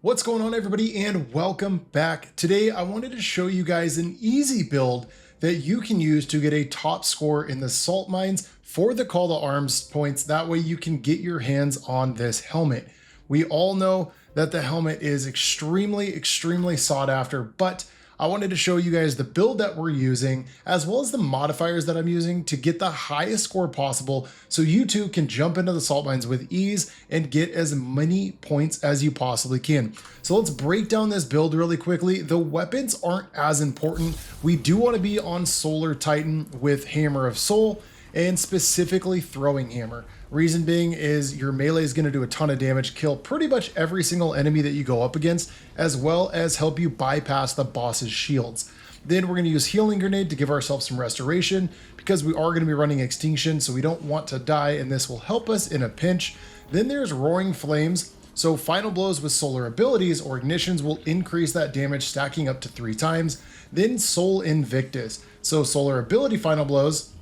What's going on, everybody, and welcome back. Today I wanted to show you guys an easy build that you can use to get a top score in the salt mines for the call to arms points. That way you can get your hands on this helmet. We all know that the helmet is extremely sought after, but I wanted to show you guys the build that we're using, as well as the modifiers that I'm using to get the highest score possible so you too can jump into the salt mines with ease and get as many points as you possibly can. So let's break down this build really quickly. The weapons aren't as important. We do want to be on Solar Titan with Hammer of Soul and specifically Throwing Hammer. Reason being is your melee is going to do a ton of damage, kill pretty much every single enemy that you go up against, as well as help you bypass the boss's shields. Then we're going to use Healing Grenade to give ourselves some restoration because we are going to be running Extinction, so we don't want to die, and this will help us in a pinch. Then there's Roaring Flames. So final blows with solar abilities or ignitions will increase that damage, stacking up to 3 times. Then Soul Invictus. So solar ability final blows,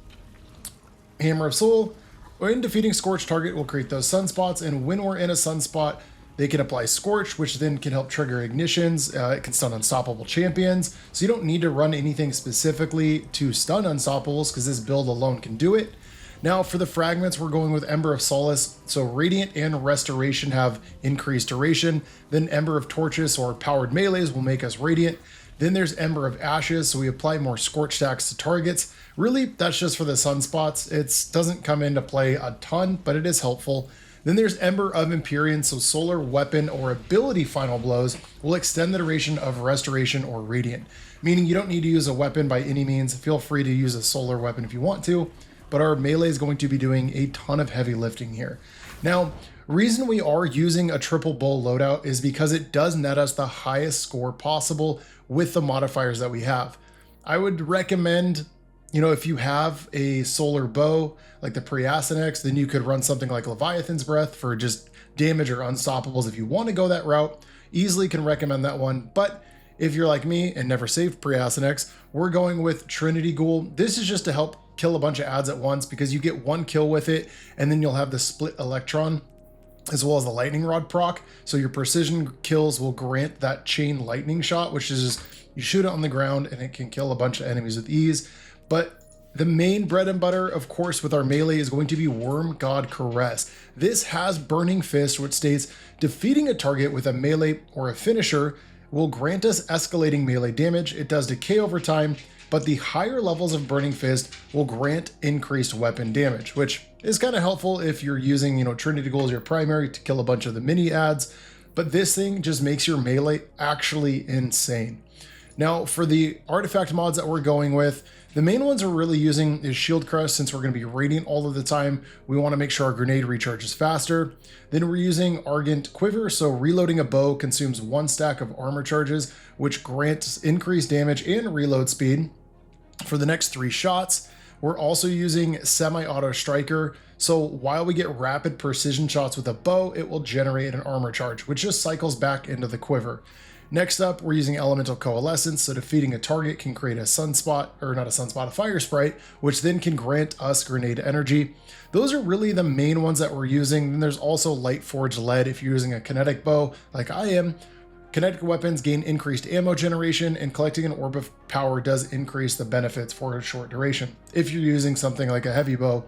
Hammer of Soul, when defeating Scorch target will create those sunspots, and when we're in a sunspot, they can apply Scorch, which then can help trigger ignitions. It can stun unstoppable champions, so you don't need to run anything specifically to stun unstoppables because this build alone can do it. Now for the fragments, we're going with Ember of Solace. So Radiant and Restoration have increased duration. Then Ember of Torches or powered melees will make us Radiant. Then there's Ember of Ashes, so we apply more Scorch stacks to targets. Really, that's just for the sunspots. It doesn't come into play a ton, but it is helpful. Then there's Ember of Empyrean, so solar weapon or ability final blows will extend the duration of Restoration or Radiant, meaning you don't need to use a weapon by any means. Feel free to use a solar weapon if you want to, but our melee is going to be doing a ton of heavy lifting here. Now, reason we are using a triple bow loadout is because it does net us the highest score possible with the modifiers that we have. I would recommend, if you have a solar bow like the Priasonex, then you could run something like Leviathan's Breath for just damage or unstoppables. If you want to go that route, easily can recommend that one. But if you're like me and never saved Priasonex, we're going with Trinity Ghoul. This is just to help kill a bunch of adds at once because you get one kill with it, and then you'll have the split electron as well as the lightning rod proc. So your precision kills will grant that chain lightning shot, which is just, you shoot it on the ground and it can kill a bunch of enemies with ease. But the main bread and butter, of course, with our melee is going to be Worm God Caress. This has Burning Fist, which states defeating a target with a melee or a finisher will grant us escalating melee damage. It does decay over time, but the higher levels of Burning Fist will grant increased weapon damage, which is kind of helpful if you're using, Trinity Ghoul as your primary to kill a bunch of the mini adds. But this thing just makes your melee actually insane. Now, for the artifact mods that we're going with, the main ones we're really using is Shield Crush. Since we're going to be Radiant all of the time, we want to make sure our grenade recharges faster. Then we're using Argent Quiver, so reloading a bow consumes 1 stack of armor charges, which grants increased damage and reload speed for the next 3 shots. We're also using Semi-Auto Striker, so while we get rapid precision shots with a bow, it will generate an armor charge, which just cycles back into the quiver. Next up, we're using Elemental Coalescence, so defeating a target can create a sunspot, or not a sunspot, a fire sprite, which then can grant us grenade energy. Those are really the main ones that we're using. Then there's also Light Forged Lead if you're using a kinetic bow, like I am. Kinetic weapons gain increased ammo generation, and collecting an orb of power does increase the benefits for a short duration. If you're using something like a heavy bow,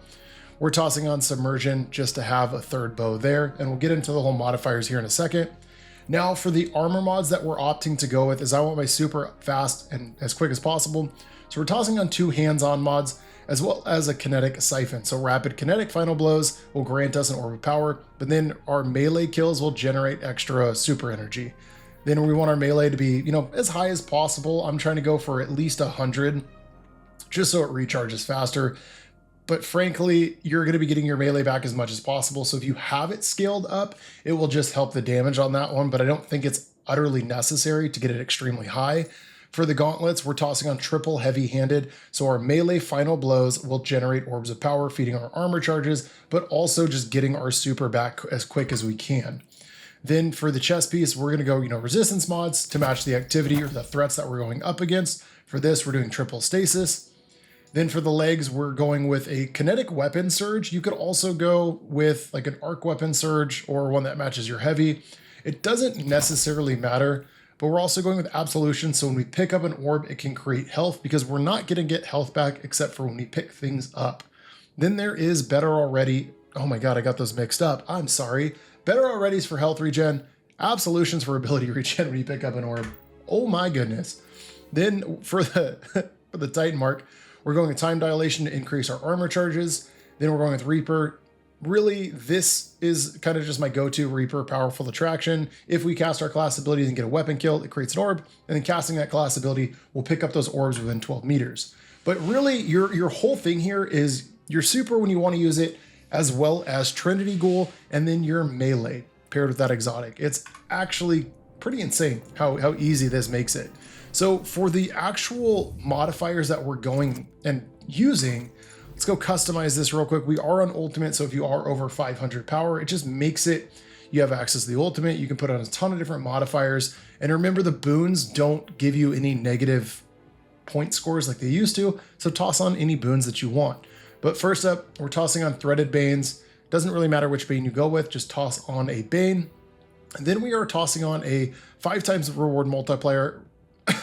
we're tossing on Submersion just to have a 3rd bow there, and we'll get into the whole modifiers here in a second. Now for the armor mods that we're opting to go with is I want my super fast and as quick as possible. So we're tossing on 2 hands-on mods as well as a kinetic siphon. So rapid kinetic final blows will grant us an orb of power, but then our melee kills will generate extra super energy. Then we want our melee to be, as high as possible. I'm trying to go for at least 100 just so it recharges faster. But frankly, you're going to be getting your melee back as much as possible. So if you have it scaled up, it will just help the damage on that one. But I don't think it's utterly necessary to get it extremely high. For the gauntlets, we're tossing on triple heavy-handed. So our melee final blows will generate orbs of power, feeding our armor charges, but also just getting our super back as quick as we can. Then for the chest piece, we're going to go, resistance mods to match the activity or the threats that we're going up against. For this, we're doing triple stasis. Then for the legs, we're going with a kinetic weapon surge. You could also go with like an arc weapon surge or one that matches your heavy. It doesn't necessarily matter, but we're also going with absolution. So when we pick up an orb, it can create health because we're not going to get health back except for when we pick things up. Then there is better already. Oh my God, I got those mixed up. I'm sorry. Better already is for health regen. Absolutions for ability regen when you pick up an orb. Oh my goodness. Then for the for the Titan mark, we're going with time dilation to increase our armor charges. Then we're going with Reaper. Really, this is kind of just my go-to Reaper powerful attraction. If we cast our class abilities and get a weapon kill, it creates an orb, and then casting that class ability will pick up those orbs within 12 meters. But really, your whole thing here is your super when you want to use it, as well as Trinity Ghoul, and then your melee paired with that exotic. It's actually pretty insane how easy this makes it. So for the actual modifiers that we're going and using, let's go customize this real quick. We are on ultimate, so if you are over 500 power, it just makes it, you have access to the ultimate. You can put on a ton of different modifiers. And remember, the boons don't give you any negative point scores like they used to, so toss on any boons that you want. But first up, we're tossing on Threaded Banes. Doesn't really matter which Bane you go with, just toss on a Bane. And then we are tossing on a 5 times reward multiplier,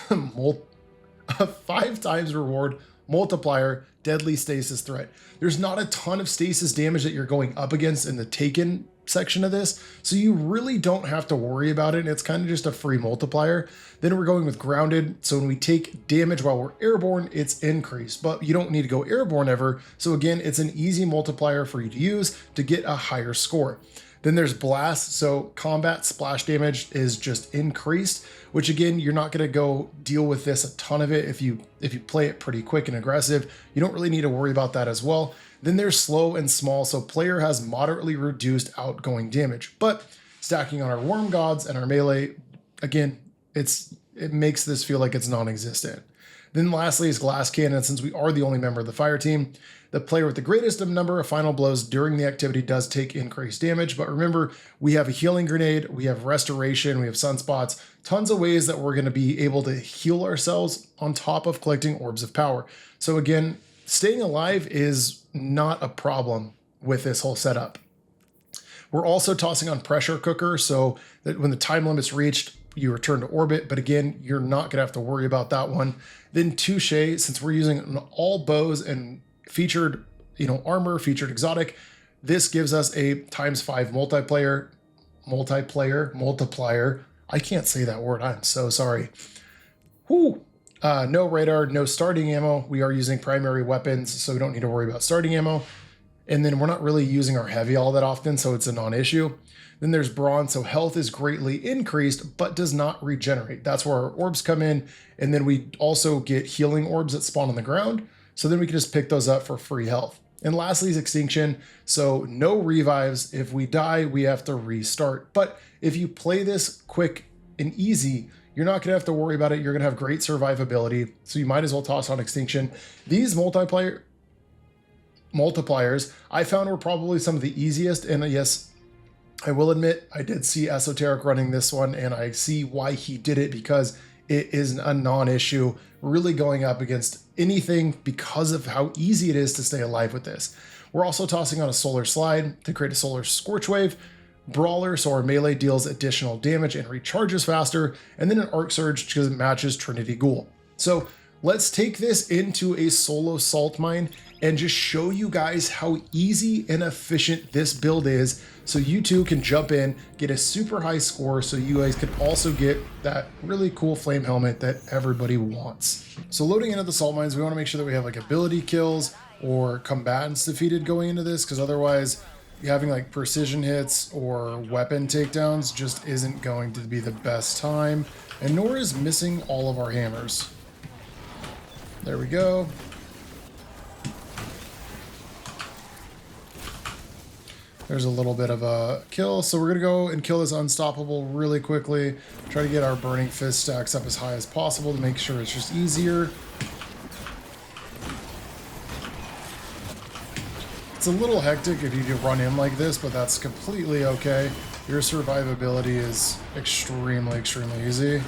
5 times reward multiplier deadly stasis threat. There's not a ton of stasis damage that you're going up against in the Taken section of this, so you really don't have to worry about it. It's kind of just a free multiplier. Then we're going with Grounded, so when we take damage while we're airborne, it's increased, but you don't need to go airborne ever. So again, it's an easy multiplier for you to use to get a higher score. Then there's Blast, so combat splash damage is just increased, which again, you're not going to go deal with this a ton of it. If you play it pretty quick and aggressive, you don't really need to worry about that as well. Then there's Slow and Small, so player has moderately reduced outgoing damage, but stacking on our Worm Gods and our melee, again, it makes this feel like it's non-existent. Then lastly is Glass Cannon. Since we are the only member of the fire team, the player with the greatest number of final blows during the activity does take increased damage. But remember, we have a healing grenade, we have restoration, we have sunspots, tons of ways that we're going to be able to heal ourselves on top of collecting orbs of power. So again, staying alive is not a problem with this whole setup. We're also tossing on Pressure Cooker, so that when the time limit's reached, you return to orbit, but again, you're not gonna have to worry about that one. Then Touche, since we're using all bows and featured, armor, featured exotic, this gives us a ×5 multiplier. I can't say that word, I'm so sorry. Whew. No radar, no starting ammo. We are using primary weapons, so we don't need to worry about starting ammo. And then we're not really using our heavy all that often, so it's a non-issue. Then there's Bronze, so health is greatly increased, but does not regenerate. That's where our orbs come in. And then we also get healing orbs that spawn on the ground. So then we can just pick those up for free health. And lastly is Extinction. So no revives. If we die, we have to restart. But if you play this quick and easy, you're not gonna have to worry about it. You're gonna have great survivability. So you might as well toss on Extinction. These multipliers I found were probably some of the easiest. And yes, I will admit, I did see Esoteric running this one, and I see why he did it, because it is a non-issue really going up against anything because of how easy it is to stay alive with this. We're also tossing on a Solar Slide to create a Solar Scorch Wave, Brawler, so our melee deals additional damage and recharges faster, and then an Arc Surge because it matches Trinity Ghoul. So let's take this into a solo salt mine and just show you guys how easy and efficient this build is, so you too can jump in, get a super high score, so you guys can also get that really cool flame helmet that everybody wants. So loading into the salt mines, we want to make sure that we have like ability kills or combatants defeated going into this, because otherwise having like precision hits or weapon takedowns just isn't going to be the best time, and nor is missing all of our hammers. There we go. There's a little bit of a kill, so we're gonna go and kill this Unstoppable really quickly. Try to get our Burning Fist stacks up as high as possible to make sure it's just easier. It's a little hectic if you do run in like this, but that's completely okay. Your survivability is extremely, extremely easy.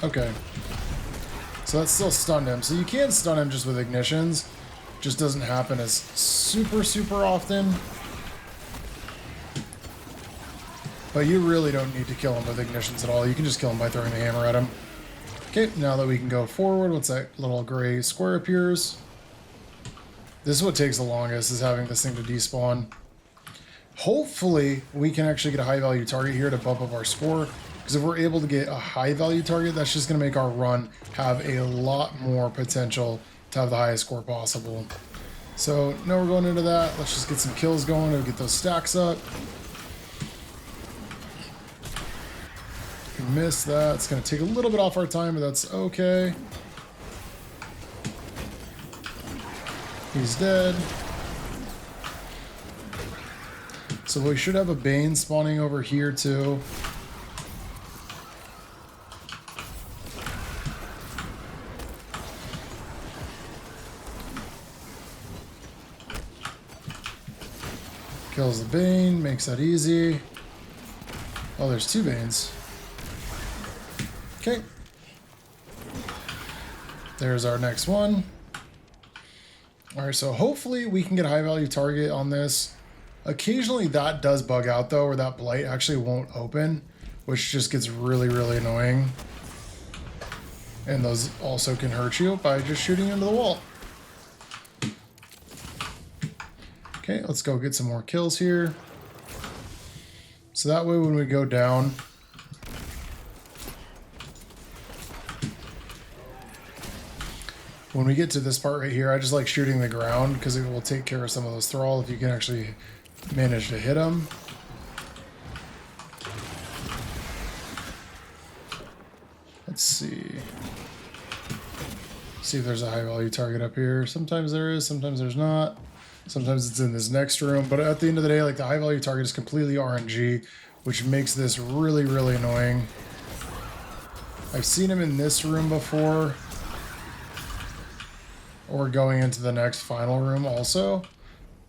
Okay. So that still stunned him. So you can stun him just with ignitions. Just doesn't happen as super often. But you really don't need to kill him with ignitions at all. You can just kill him by throwing the hammer at him. Okay, now that we can go forward, once that little gray square appears. This is what takes the longest, is having this thing to despawn. Hopefully, we can actually get a high value target here to bump up our score. Because if we're able to get a high value target, that's just going to make our run have a lot more potential to have the highest score possible. So now we're going into that. Let's just get some kills going and get those stacks up. We missed that. It's going to take a little bit off our time, but that's okay. He's dead. So we should have a Bane spawning over here too. Kills the Bane, makes that easy. Oh, there's two Banes. Okay. There's our next one. Alright, so hopefully we can get a high value target on this. Occasionally that does bug out though, where that blight actually won't open, which just gets really, really annoying. And those also can hurt you by just shooting into the wall. Okay, let's go get some more kills here. So that way when we go down, when we get to this part right here, I just like shooting the ground because it will take care of some of those thrall if you can actually manage to hit them. Let's see. See if there's a high value target up here. Sometimes there is, sometimes there's not. Sometimes it's in this next room. But at the end of the day, like the high value target is completely RNG, which makes this really, really annoying. I've seen him in this room before. Or going into the next final room also.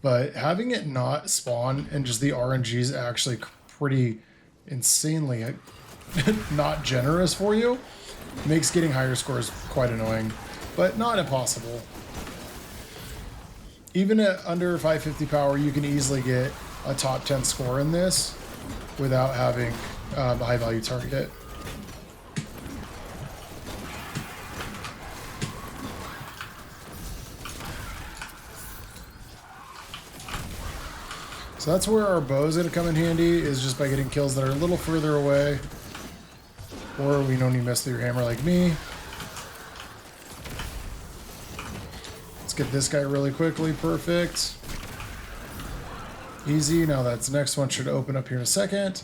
But having it not spawn and just the RNG is actually pretty insanely not generous for you, makes getting higher scores quite annoying, but not impossible. Even at under 550 power, you can easily get a top 10 score in this without having a high value target. So that's where our bow is going to come in handy, is just by getting kills that are a little further away. Or we don't even mess with your hammer like me. Let's get this guy really quickly. Perfect. Easy. Now that next one should open up here in a second.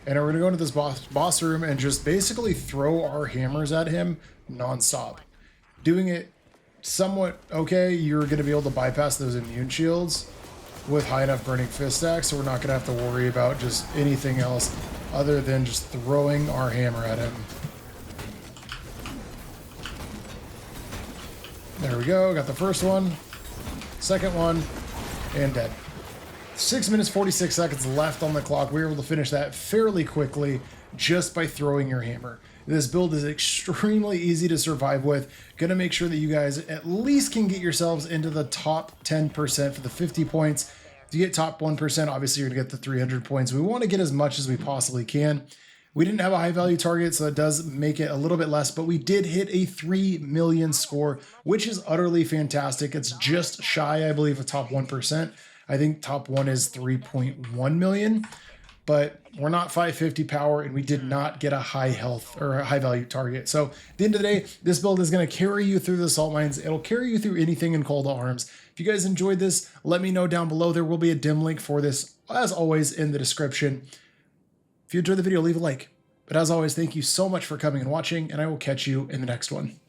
And we're going to go into this boss room and just basically throw our hammers at him nonstop. Doing it somewhat okay, you're going to be able to bypass those immune shields with high enough burning fist stacks, so we're not going to have to worry about just anything else other than just throwing our hammer at him. There we go, got the first one, second one, and dead. 6 minutes 46 seconds left on the clock. We were able to finish that fairly quickly just by throwing your hammer. This build is extremely easy to survive with. Gonna make sure that you guys at least can get yourselves into the top 10% for the 50 points. If you get top 1%, obviously you're gonna get the 300 points. We wanna get as much as we possibly can. We didn't have a high value target, so that does make it a little bit less, but we did hit a 3 million score, which is utterly fantastic. It's just shy, I believe, of top 1%. I think top 1 is 3.1 million. But we're not 550 power, and we did not get a high health or a high value target. So at the end of the day, this build is going to carry you through the salt mines. It'll carry you through anything in Call to Arms. If you guys enjoyed this, let me know down below. There will be a dim link for this, as always, in the description. If you enjoyed the video, leave a like. But as always, thank you so much for coming and watching, and I will catch you in the next one.